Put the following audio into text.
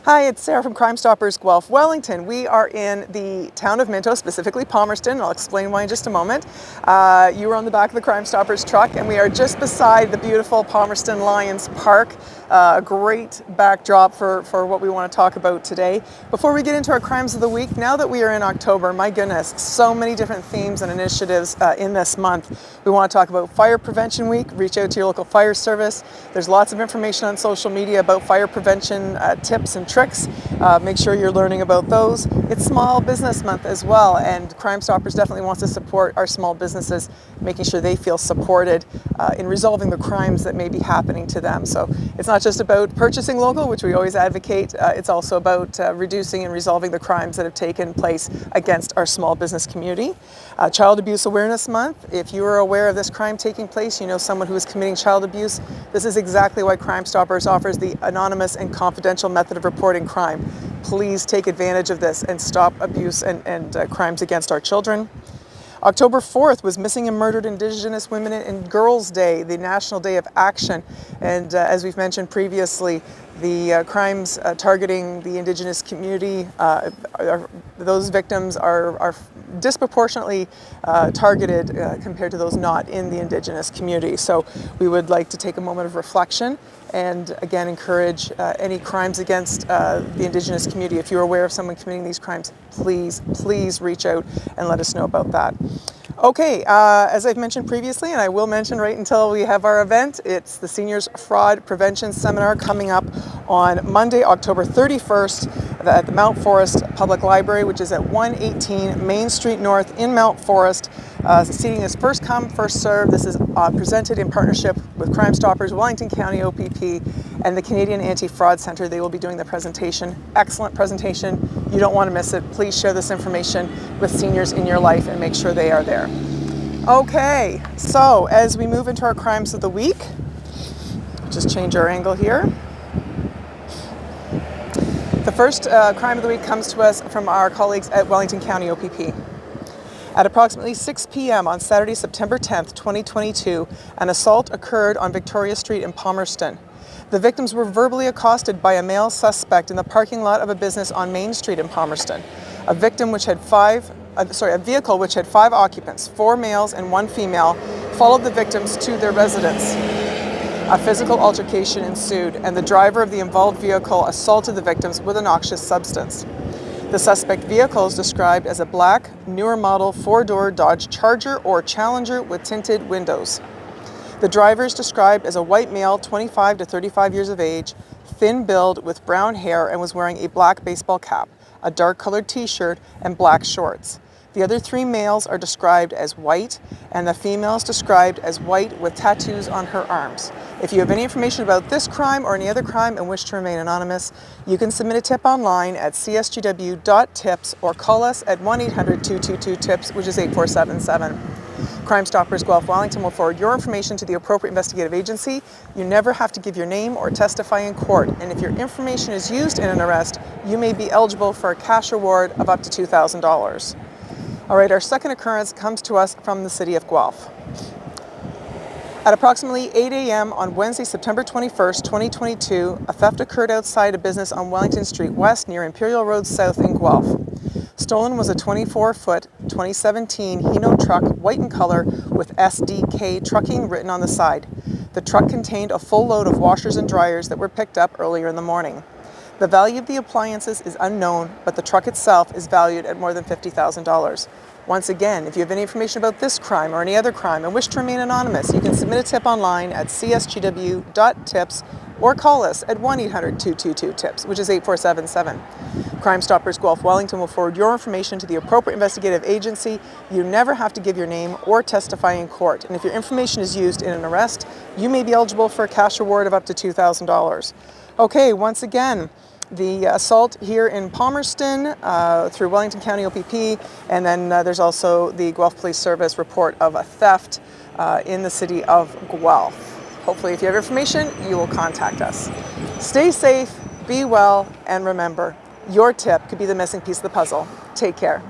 Hi, it's Sarah from Crime Stoppers Guelph, Wellington. We are in the town of Minto, specifically Palmerston. I'll explain why in just a moment. You were on the back of the Crime Stoppers truck, and we are just beside the beautiful Palmerston Lions Park. A great backdrop for what we want to talk about today. Before we get into our crimes of the week, now that we are in October, my goodness, so many different themes and initiatives in this month. We want to talk about Fire Prevention Week. Reach out to your local fire service. There's lots of information on social media about fire prevention tips and tricks. Make sure you're learning about those. It's Small Business Month as well, and Crime Stoppers definitely wants to support our small businesses, making sure they feel supported in resolving the crimes that may be happening to them. So it's not just about purchasing local, which we always advocate. It's also about reducing and resolving the crimes that have taken place against our small business community. Child Abuse Awareness Month. If you are aware of this crime taking place, you know someone who is committing child abuse, this is exactly why Crime Stoppers offers the anonymous and confidential method of reporting crime. Please take advantage of this and stop abuse and crimes against our children. October 4th was Missing and Murdered Indigenous Women and Girls Day, the National Day of Action. And as we've mentioned previously, the crimes targeting the Indigenous community, those victims are disproportionately targeted compared to those not in the Indigenous community. So we would like to take a moment of reflection and again encourage any crimes against the Indigenous community. If you're aware of someone committing these crimes, please reach out and let us know about that. Okay, as I've mentioned previously, and I will mention right until we have our event, it's the Seniors Fraud Prevention Seminar coming up on Monday, October 31st at the Mount Forest Public Library, which is at 118 Main Street North in Mount Forest. Seating is first come, first served. This is presented in partnership with Crime Stoppers, Wellington County OPP, and the Canadian Anti-Fraud Centre. They will be doing the presentation. Excellent presentation. You don't want to miss it. Please share this information with seniors in your life and make sure they are there. Okay, so as we move into our crimes of the week, just change our angle here. The first crime of the week comes to us from our colleagues at Wellington County OPP. At approximately 6 p.m. on Saturday, September 10th, 2022, an assault occurred on Victoria Street in Palmerston. The victims were verbally accosted by a male suspect in the parking lot of a business on Main Street in Palmerston. A vehicle which had 5 occupants, 4 males and 1 female, followed the victims to their residence. A physical altercation ensued, and the driver of the involved vehicle assaulted the victims with a noxious substance. The suspect vehicle is described as a black, newer model 4-door Dodge Charger or Challenger with tinted windows. The driver is described as a white male, 25 to 35 years of age, thin build with brown hair, and was wearing a black baseball cap, a dark-colored t-shirt, and black shorts. The other 3 males are described as white, and the female is described as white with tattoos on her arms. If you have any information about this crime or any other crime and wish to remain anonymous, you can submit a tip online at csgw.tips or call us at 1-800-222-TIPS, which is 8477. Crime Stoppers Guelph Wellington will forward your information to the appropriate investigative agency. You never have to give your name or testify in court, and if your information is used in an arrest, you may be eligible for a cash reward of up to $2,000. All right, our second occurrence comes to us from the city of Guelph. At approximately 8 a.m. on Wednesday, September 21st, 2022, a theft occurred outside a business on Wellington Street West near Imperial Road South in Guelph. Stolen was a 24-foot 2017 Hino truck, white in color, with SDK Trucking written on the side. The truck contained a full load of washers and dryers that were picked up earlier in the morning. The value of the appliances is unknown, but the truck itself is valued at more than $50,000. Once again, if you have any information about this crime or any other crime and wish to remain anonymous, you can submit a tip online at csgw.tips or call us at 1-800-222-TIPS, which is 8477. Crime Stoppers Guelph Wellington will forward your information to the appropriate investigative agency. You never have to give your name or testify in court. And if your information is used in an arrest, you may be eligible for a cash reward of up to $2,000. Okay, once again, the assault here in Palmerston through Wellington County OPP, and then there's also the Guelph Police Service report of a theft in the city of Guelph. Hopefully, if you have information, you will contact us. Stay safe, be well, and remember, your tip could be the missing piece of the puzzle. Take care.